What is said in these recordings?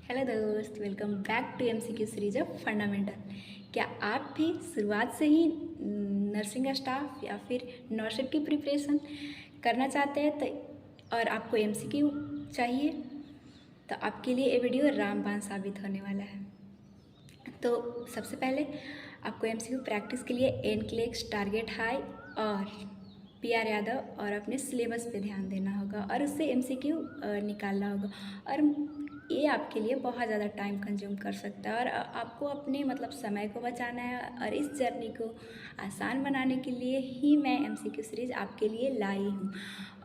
Hello दोस्त, welcome back to MCQ series of fundamental. क्या आप भी शुरुआत से ही नर्सिंग स्टाफ या फिर नर्सिंग की प्रिपरेशन करना चाहते हैं और आपको एमसीक्यू चाहिए तो आपके लिए ये वीडियो रामबाण साबित होने वाला है। तो सबसे पहले आपको एमसीक्यू प्रैक्टिस के लिए एनक्लेक्स, टारगेट हाई और पीआर यादव और अपने सिलेबस पे ध्यान देना होगा और उससे एमसीक्यू निकालना होगा। और ये आपके लिए बहुत ज़्यादा टाइम कंज्यूम कर सकता है और आपको अपने समय को बचाना है। और इस जर्नी को आसान बनाने के लिए ही मैं एमसीक्यू सीरीज़ आपके लिए लाई हूँ।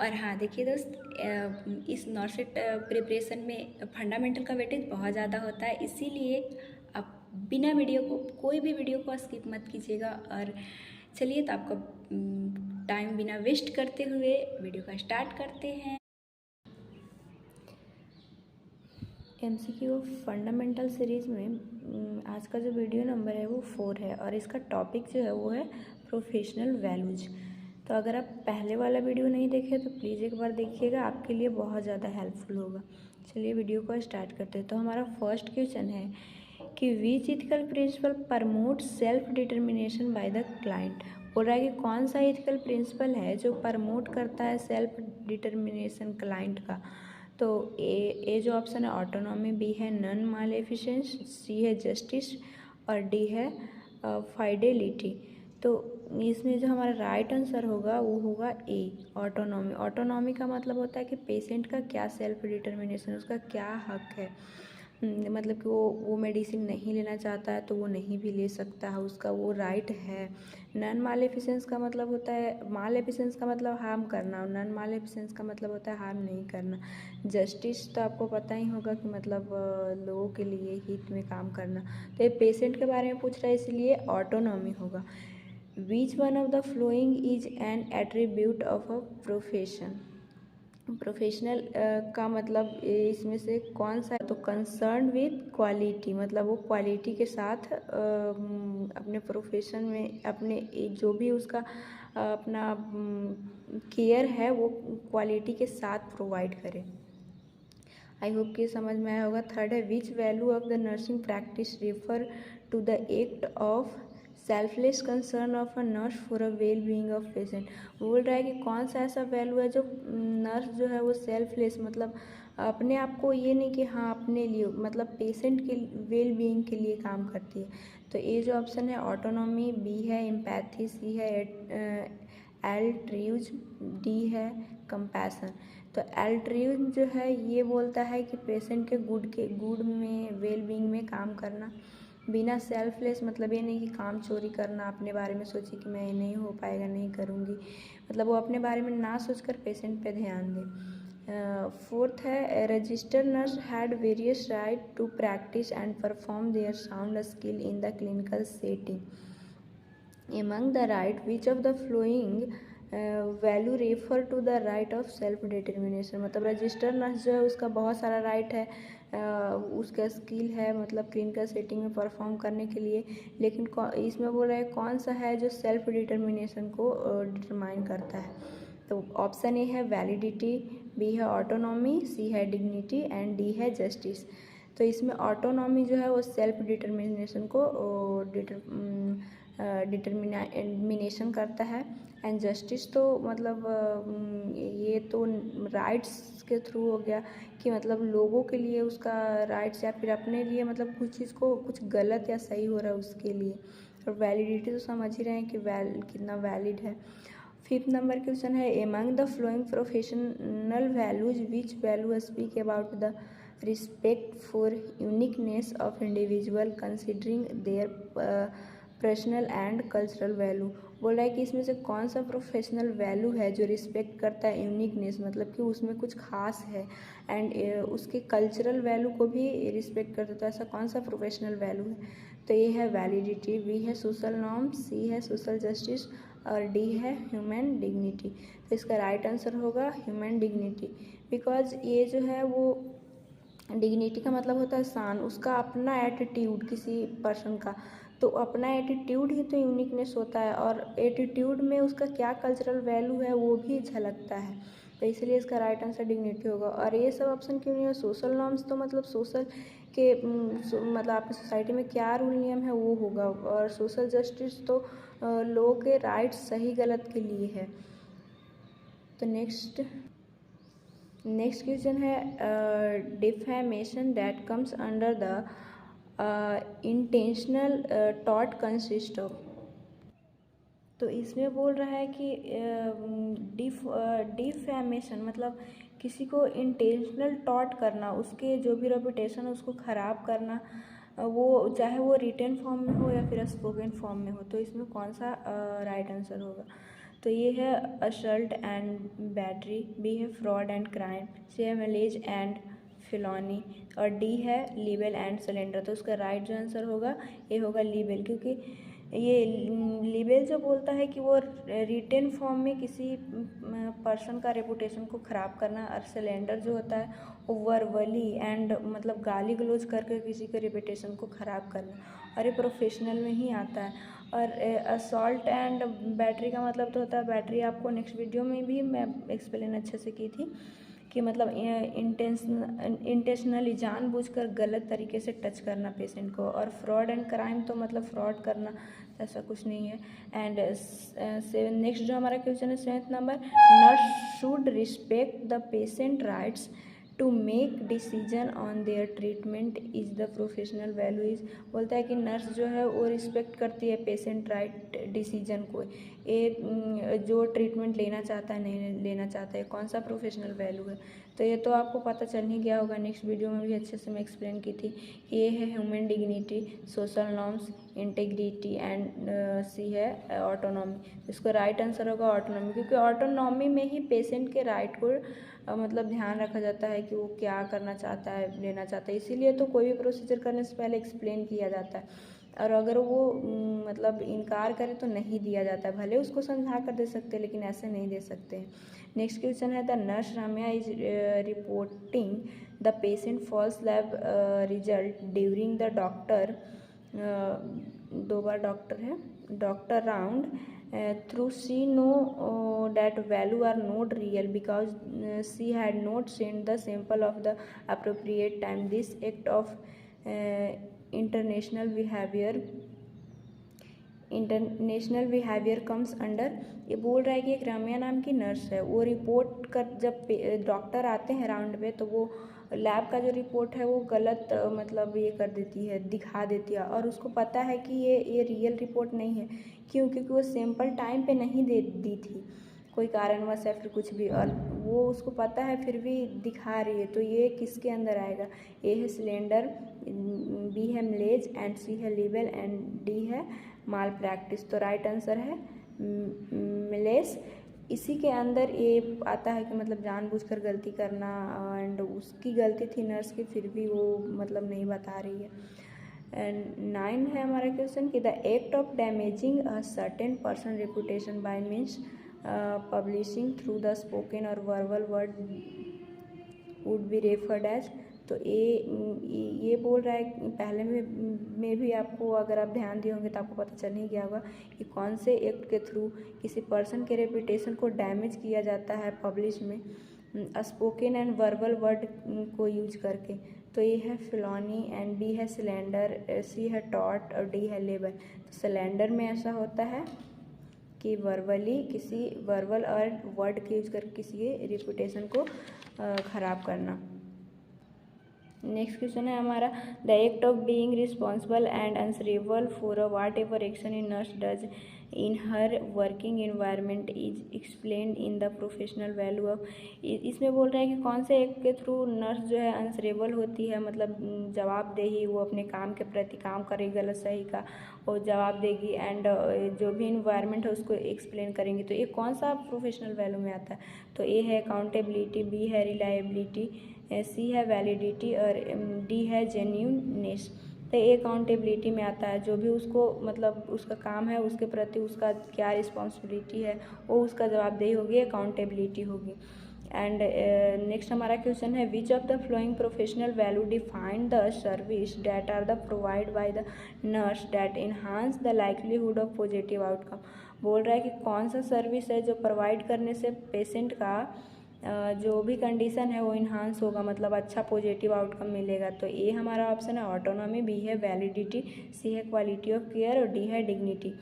और हाँ, देखिए दोस्त, इस नॉर्सेट प्रिपरेशन में फंडामेंटल का वेटेज बहुत ज़्यादा होता है, इसीलिए आप बिना कोई भी वीडियो को स्किप मत कीजिएगा। और चलिए, तो आपको टाइम बिना वेस्ट करते हुए वीडियो का स्टार्ट करते हैं। एमसीक्यू फंडामेंटल सीरीज़ में आज का जो वीडियो नंबर है वो 4 है और इसका टॉपिक जो है वो है प्रोफेशनल वैल्यूज। तो अगर आप पहले वाला वीडियो नहीं देखे तो प्लीज़ एक बार देखिएगा, आपके लिए बहुत ज़्यादा हेल्पफुल होगा। चलिए वीडियो को स्टार्ट करते हैं। तो हमारा फर्स्ट क्वेश्चन है कि which ethical principle promote self determination by the client. बोल रहा है कि कौन सा इथिकल प्रिंसिपल है जो प्रमोट करता है सेल्फ डिटर्मिनेशन क्लाइंट का। तो ए जो ऑप्शन है ऑटोनॉमी, बी है नॉन मालेफिसेंस, सी है जस्टिस और डी है फाइडेलिटी। तो इसमें जो हमारा राइट आंसर होगा वो होगा ए, ऑटोनॉमी। ऑटोनॉमी का मतलब होता है कि पेशेंट का क्या सेल्फ डिटर्मिनेशन, उसका क्या हक है। मतलब कि वो मेडिसिन नहीं लेना चाहता है तो वो नहीं भी ले सकता है, उसका वो राइट है। नॉन मालेफिसेंस का मतलब होता है, मालेफिसेंस का मतलब हार्म करना, नॉन मालेफिसेंस का मतलब होता है हार्म नहीं करना। जस्टिस तो आपको पता ही होगा कि मतलब लोगों के लिए हित में काम करना। तो ये पेशेंट के बारे में पूछ रहा है, इसलिए ऑटोनॉमी होगा। Which one of the following is an attribute of a profession. Professional का मतलब इसमें से कौन सा है। तो कंसर्न विथ क्वालिटी, मतलब वो क्वालिटी के साथ अपने प्रोफेशन में अपने जो भी उसका अपना केयर है वो क्वालिटी के साथ प्रोवाइड करे। आई होप कि समझ में आया होगा। थर्ड है which value of the nursing practice refer to the act of selfless concern of a nurse for a well being of patient. बोल रहा है कि कौन सा ऐसा वैल्यू है जो नर्स जो है वो सेल्फलेस, मतलब अपने आप को ये नहीं कि हाँ अपने लिए, मतलब पेशेंट के वेल बीइंग के लिए काम करती है। तो ये जो ऑप्शन है ऑटोनॉमी, बी है एम्पैथी, सी है एल्ट्रियूज, डी है कंपैशन। तो एल्ट्रियूज जो है ये बोलता है कि पेशेंट के गुड में वेल बीइंग में काम करना। बिना सेल्फलेस मतलब ये नहीं कि काम चोरी करना, अपने बारे में सोचे कि मैं नहीं हो पाएगा नहीं करूँगी, मतलब वो अपने बारे में ना सोचकर पेशेंट पे ध्यान दे। फोर्थ है registered nurse had various right to practice and perform their sound skill in the clinical setting. Among the right, which of the following value refer to the right of self determination. मतलब registered nurse जो है उसका बहुत सारा right है, उसका skill है मतलब क्लिनिकल सेटिंग में परफॉर्म करने के लिए, लेकिन इसमें बोल रहा है कौन सा है जो सेल्फ डिटर्मिनेशन को डिटरमाइन करता है। तो ऑप्शन ए है वैलिडिटी, बी है ऑटोनॉमी, सी है डिग्निटी एंड डी है जस्टिस। तो इसमें ऑटोनॉमी जो है वो सेल्फ डिटर्मिनेशन को डिटर्मिनेशन करता है। एंड जस्टिस तो मतलब ये तो राइट्स के थ्रू हो गया कि मतलब लोगों के लिए उसका राइट्स, या फिर अपने लिए मतलब कुछ चीज़ को कुछ गलत या सही हो रहा है उसके लिए। और वैलिडिटी तो समझ ही रहे हैं कि कितना वैलिड है। फिफ्थ नंबर क्वेश्चन है among the following professional values which value speak about the respect for uniqueness of individual considering their personal and cultural value. बोल रहा है कि इसमें से कौन सा प्रोफेशनल वैल्यू है जो रिस्पेक्ट करता है यूनिकनेस, मतलब कि उसमें कुछ खास है, एंड उसके कल्चरल वैल्यू को भी रिस्पेक्ट करता है। तो ऐसा कौन सा प्रोफेशनल वैल्यू है। तो ये है वैलिडिटी, बी है सोशल नॉर्म्स, सी है सोशल जस्टिस और डी है ह्यूमन डिग्निटी। तो इसका राइट आंसर होगा ह्यूमन डिग्निटी। बिकॉज ये जो है वो डिग्निटी का मतलब होता है शान, उसका अपना एटीट्यूड किसी पर्सन का, तो अपना एटीट्यूड ही तो यूनिकनेस होता है, और एटीट्यूड में उसका क्या कल्चरल वैल्यू है वो भी झलकता है। तो इसलिए इसका राइट आंसर डिग्निटी होगा। और ये सब ऑप्शन क्यों नहीं है? सोशल नॉर्म्स तो मतलब सोशल के मतलब आपकी सोसाइटी में क्या रूल नियम है वो होगा, और सोशल जस्टिस तो लोगों के राइट्स सही गलत के लिए है। तो नेक्स्ट क्वेश्चन है defamation that comes under the intentional taught consist of. तो इसमें बोल रहा है कि डिफेमेशन मतलब किसी को इंटेंशनल टॉट करना, उसके जो भी रेपुटेशन है उसको ख़राब करना, वो चाहे वो रिटन फॉर्म में हो या फिर स्पोकन फॉर्म में हो। तो इसमें कौन सा राइट आंसर होगा? तो ये है असल्ट एंड बैटरी, बी है फ्रॉड एंड क्राइम, सी है मैलेज एंड फिलॉनी, और डी है लीबेल एंड सिलेंडर। तो उसका राइट जो आंसर होगा ये होगा लीबेल, क्योंकि ये लीबेल जो बोलता है कि वो रिटेन फॉर्म में किसी पर्सन का रेपुटेशन को ख़राब करना, और सिलेंडर जो होता है वो वर्बली एंड मतलब गाली गलौज करके किसी के रेपुटेशन को ख़राब करना, और ये प्रोफेशनल में ही आता है। और असॉल्ट एंड बैटरी का मतलब तो होता है, बैटरी आपको नेक्स्ट वीडियो में भी मैं एक्सप्लेन अच्छे से की थी कि मतलब इंटेंशनली जानबूझकर गलत तरीके से टच करना पेशेंट को। और फ्रॉड एंड क्राइम तो मतलब फ्रॉड करना, ऐसा कुछ नहीं है। एंड नेक्स्ट जो हमारा क्वेश्चन है 7th number, nurse should respect the patient rights to make decision on their treatment is the professional value is. बोलता है कि नर्स जो है वो रिस्पेक्ट करती है पेशेंट राइट डिसीजन को, ये जो ट्रीटमेंट लेना चाहता है नहीं लेना चाहता है, कौन सा प्रोफेशनल वैल्यू है। तो ये तो आपको पता चल ही गया होगा, नेक्स्ट वीडियो में भी अच्छे से मैं एक्सप्लेन की थी कि ये है human dignity, social norms, integrity and C है ऑटोनॉमी। इसका राइट आंसर होगा ऑटोनॉमी, क्योंकि ऑटोनॉमी में ही पेशेंट के राइट को मतलब ध्यान रखा जाता है कि वो क्या करना चाहता है, लेना चाहता है। इसीलिए तो कोई भी प्रोसीजर करने से पहले एक्सप्लेन किया जाता है, और अगर वो मतलब इनकार करे तो नहीं दिया जाता है। भले उसको समझा कर दे सकते हैं लेकिन ऐसे नहीं दे सकते हैं। नेक्स्ट क्वेश्चन है the nurse Ramya is reporting the patient false lab result during the doctor, 2 बार डॉक्टर है, doctor round through she know that value are not real because she had not sent the sample of the appropriate time. This act of international behaviour comes under. ये बोल रहा है कि एक रम्या नाम की नर्स है, वो रिपोर्ट कर जब डॉक्टर आते हैं राउंड पे तो वो लैब का जो रिपोर्ट है वो गलत मतलब ये कर देती है, दिखा देती है, और उसको पता है कि ये रियल रिपोर्ट नहीं है। क्यों? क्योंकि वो सैंपल टाइम पे नहीं दे दी थी, कोई कारणवश या फिर कुछ भी, और वो उसको पता है फिर भी दिखा रही है। तो ये किसके अंदर आएगा? ए है सिलेंडर, बी है मैलेज एंड सी है लीबेल एंड डी है माल प्रैक्टिस। तो राइट आंसर है मैलेज। इसी के अंदर ये आता है कि मतलब जानबूझकर गलती करना, एंड उसकी गलती थी नर्स की, फिर भी वो मतलब नहीं बता रही है। एंड 9 है हमारा क्वेश्चन कि the act of damaging a certain person reputation by means publishing through the spoken or verbal word would be referred as. तो ये बोल रहा है, पहले में भी आपको अगर आप ध्यान दिए होंगे तो आपको पता चल ही गया होगा कि कौन से एक्ट के थ्रू किसी पर्सन के रेपुटेशन को डैमेज किया जाता है पब्लिश में स्पोकन एंड वर्बल वर्ड को यूज करके। तो ये है फिलॉनी एंड बी है सिलेंडर, सी है टॉट और डी है लेबल। तो सिलेंडर में ऐसा होता है कि वर्बली किसी वर्बल और वर्ड के यूज करके किसी के रेपुटेशन को ख़राब करना। नेक्स्ट क्वेश्चन है हमारा the act of being responsible and answerable for watt ever action in nurse does in her working environment is explained in the professional value of. इसमें बोल रहा है कि कौन से एक्ट के थ्रू नर्स जो है आंसरेबल होती है, मतलब जवाबदेही, वो अपने काम के प्रति काम करेगी, गलत सही का वो जवाब देगी, एंड जो भी इन्वायरमेंट है उसको एक्सप्लेन करेंगी। तो ये कौन सा प्रोफेशनल वैल्यू में आता है? तो ए है अकाउंटेबिलिटी, बी है रिलायबिलिटी, सी है वैलिडिटी और डी है जेन्यूननेस। तो ये अकाउंटेबिलिटी में आता है, जो भी उसको मतलब उसका काम है उसके प्रति उसका क्या रिस्पॉन्सिबिलिटी है वो उसका जवाबदेही होगी, अकाउंटेबिलिटी होगी। एंड नेक्स्ट हमारा क्वेश्चन है which of the following professional value define the service that are the provide by the nurse that enhance the likelihood of positive outcome. बोल रहा है कि कौन सा सर्विस है जो प्रोवाइड करने से पेशेंट का जो भी कंडीशन है वो इन्हांस होगा, मतलब अच्छा पॉजिटिव आउटकम मिलेगा। तो ए हमारा ऑप्शन है ऑटोनॉमी, बी है वैलिडिटी, सी है क्वालिटी ऑफ केयर और डी है डिग्निटी।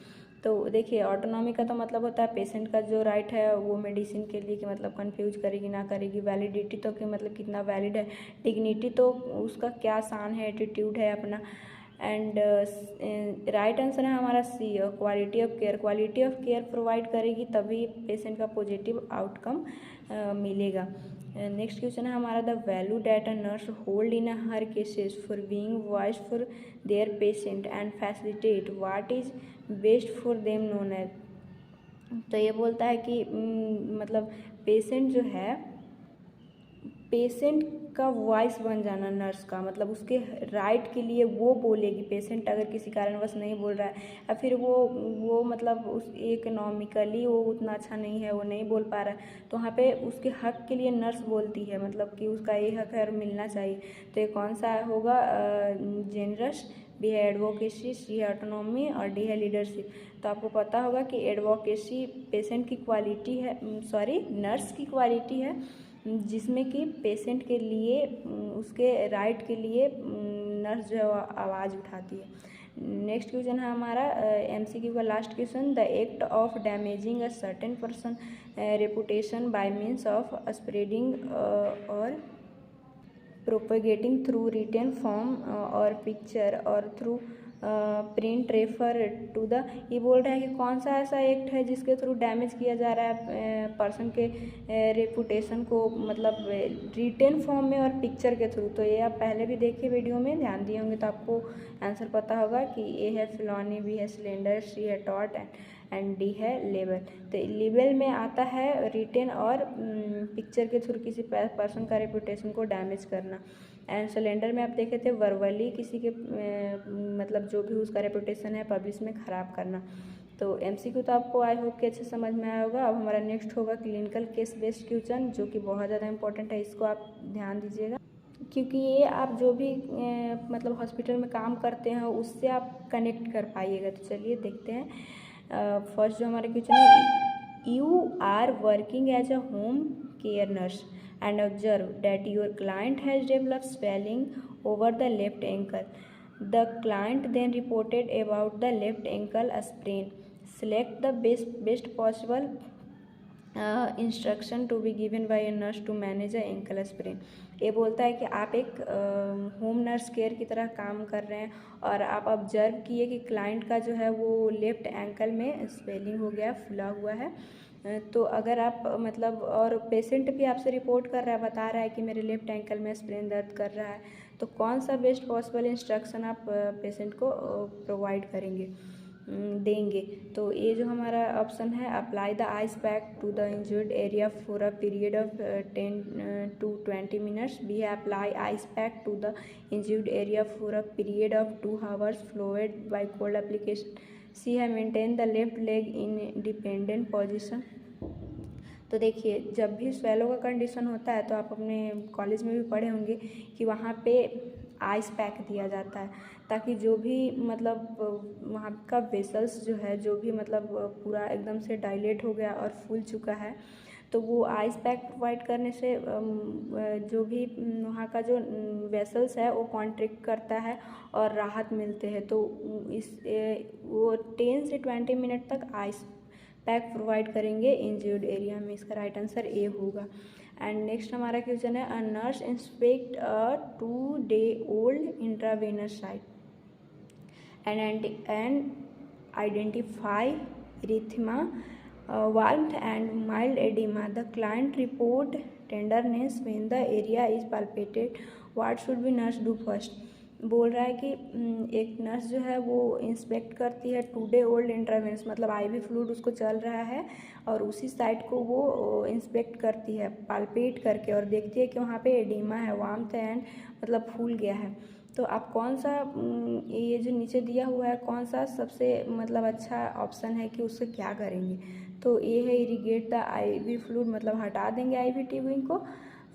तो देखिए ऑटोनॉमी का तो मतलब होता है पेशेंट का जो राइट है वो मेडिसिन के लिए कि मतलब कंफ्यूज करेगी ना करेगी। वैलिडिटी तो कि मतलब कितना वैलिड है। डिग्निटी तो उसका क्या शान है, एटीट्यूड है अपना। एंड राइट आंसर है हमारा C, quality of care. Quality of care provide करेगी तभी पेशेंट का पॉजिटिव आउटकम मिलेगा। नेक्स्ट क्वेश्चन है हमारा the value that a nurse hold in her cases for being voice for their patient and facilitate what is best for them known as. तो ये बोलता है कि मतलब पेशेंट जो है, पेशेंट का वॉइस बन जाना नर्स का, मतलब उसके राइट के लिए वो बोलेगी। पेशेंट अगर किसी कारणवश नहीं बोल रहा है या फिर वो मतलब उस इकोनॉमिकली वो उतना अच्छा नहीं है, वो नहीं बोल पा रहा है, तो वहाँ पे उसके हक के लिए नर्स बोलती है, मतलब कि उसका ये हक है और मिलना चाहिए। तो ये कौन सा होगा? जेनरस, बी है एडवोकेसी, सी है ऑटोनॉमी और डी है लीडरशिप। तो आपको पता होगा कि एडवोकेसी पेशेंट की क्वालिटी है, सॉरी नर्स की क्वालिटी है, जिसमें कि पेशेंट के लिए उसके राइट के लिए नर्स जो है आवाज़ उठाती है। नेक्स्ट क्वेश्चन है हमारा एमसीक्यू का last question, the act of damaging a certain person reputation by means of spreading or propagating through written form or picture or through print refer to the. ये बोल रहा है कि कौन सा ऐसा एक्ट है जिसके थ्रू डैमेज किया जा रहा है पर्सन के रेपुटेशन को, मतलब रिटन फॉर्म में और पिक्चर के थ्रू। तो ये आप पहले भी देखिए वीडियो में ध्यान दिए होंगे तो आपको आंसर पता होगा कि ए है फिलॉनी, बी है सिलेंडर, सी है टॉट एंड डी है लेबल। तो लेबल में आता है रिटन और पिक्चर के थ्रू किसी पर्सन का रेपुटेशन को डैमेज करना। एंड सिलेंडर में आप देखे थे वर्बली किसी के मतलब जो भी उसका रेपुटेशन है पब्लिक में ख़राब करना। तो एमसीक्यू तो आपको आई होप कि अच्छे समझ में आया होगा। अब हमारा नेक्स्ट होगा क्लिनिकल केस बेस्ड क्वेश्चन, जो कि बहुत ज़्यादा इंपॉर्टेंट है, इसको आप ध्यान दीजिएगा क्योंकि ये आप जो भी मतलब हॉस्पिटल में काम करते हैं उससे आप कनेक्ट कर पाइएगा। तो चलिए देखते हैं। फर्स्ट जो हमारा क्वेश्चन है, you are working as a home care nurse and observe that your client has developed swelling over the left ankle. The client then reported about the left ankle sprain. Select the best possible instruction to be given by a nurse to manage a ankle sprain. ये बोलता है कि आप एक home nurse care की तरह काम कर रहे हैं और आप ऑब्जर्व किए कि क्लाइंट का जो है वो लेफ्ट एंकल में स्वेलिंग हो गया, फुला हुआ है। तो अगर आप मतलब और पेशेंट भी आपसे रिपोर्ट कर रहा है, बता रहा है कि मेरे लेफ्ट एंकल में स्प्रेन दर्द कर रहा है, तो कौन सा बेस्ट पॉसिबल इंस्ट्रक्शन आप पेशेंट को प्रोवाइड करेंगे, देंगे। तो ये जो हमारा ऑप्शन है, apply the ice pack to the injured area for a period of 10 to 20 minutes. B है apply ice pack to the injured area for a period of 2 hours followed by cold application. C है maintain the left leg in dependent position. तो देखिए जब भी swallow का condition होता है तो आप अपने कॉलेज में भी पढ़े होंगे कि वहाँ पे आइस पैक दिया जाता है ताकि जो भी मतलब वहाँ का वेसल्स जो है, जो भी मतलब पूरा एकदम से डायलेट हो गया और फूल चुका है, तो वो आइस पैक प्रोवाइड करने से जो भी वहाँ का जो वेसल्स है वो कॉन्ट्रैक्ट करता है और राहत मिलते हैं। तो वो 10 से 20 मिनट तक आइस पैक प्रोवाइड करेंगे इंजर्ड एरिया में। इसका राइट आंसर ए होगा। एंड नेक्स्ट हमारा क्वेश्चन है, a nurse inspect a 2-day-old intravenous site and identify erythema, warmth and mild edema. The client report tenderness when the area is palpated. What should be nurse do first? बोल रहा है कि एक nurse जो है वो inspect करती है 2-day-old इंट्रावेनस, मतलब आईवी फ्लूइड उसको चल रहा है और उसी साइट को वो इंस्पेक्ट करती है पाल्पेट करके और देखती है कि वहाँ पे एडिमा है, वार्मथ है एंड मतलब फूल गया है। तो आप कौन सा ये जो नीचे दिया हुआ है कौन सा सबसे मतलब अच्छा ऑप्शन है कि उससे क्या करेंगे? तो ए है इरीगेट द आईवी फ्लूइड, मतलब हटा देंगे आईवी ट्यूबिंग को।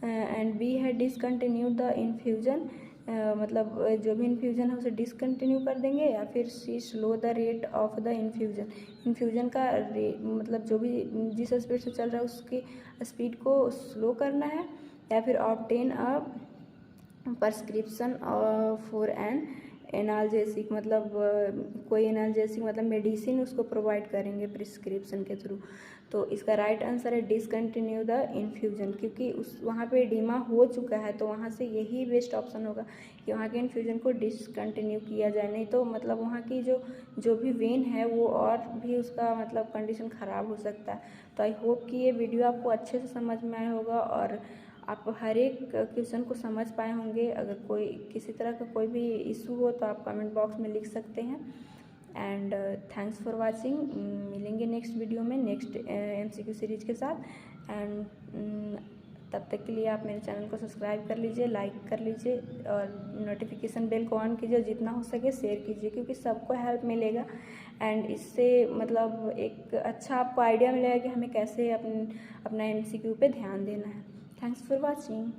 एंड बी है डिसकंटिन्यू द इन्फ्यूजन, मतलब जो भी इन्फ्यूज़न है उसे डिसकंटिन्यू कर देंगे, या फिर C slow the rate of the infusion का मतलब जो भी जिस स्पीड से चल रहा है उसकी स्पीड को स्लो करना है, या फिर obtain a prescription for an analgesic, मतलब कोई एनाल्जेसिक मतलब मेडिसिन उसको प्रोवाइड करेंगे प्रिस्क्रिप्शन के थ्रू। तो इसका राइट आंसर है डिसकंटिन्यू द इन्फ्यूज़न, क्योंकि उस वहाँ पे एडिमा हो चुका है, तो वहाँ से यही बेस्ट ऑप्शन होगा कि वहाँ के इन्फ्यूज़न को डिसकंटिन्यू किया जाए। नहीं तो मतलब वहाँ की जो भी वेन है वो और भी उसका मतलब कंडीशन ख़राब हो सकता है। तो आई होप कि ये वीडियो आपको अच्छे से समझ में आया होगा और आप हर एक क्वेश्चन को समझ पाए होंगे। अगर कोई किसी तरह का कोई भी इशू हो तो आप कमेंट बॉक्स में लिख सकते हैं। And thanks for watching. मिलेंगे नेक्स्ट वीडियो में नेक्स्ट MCQ सीरीज़ के साथ। एंड तब तक के लिए आप मेरे चैनल को सब्सक्राइब कर लीजिए, लाइक कर लीजिए और नोटिफिकेशन बेल को ऑन कीजिए, जितना हो सके शेयर कीजिए, क्योंकि सबको हेल्प मिलेगा। एंड इससे मतलब एक अच्छा आपको आइडिया मिलेगा कि हमें कैसे अपना MCQ पे ध्यान देना है। Thanks for watching.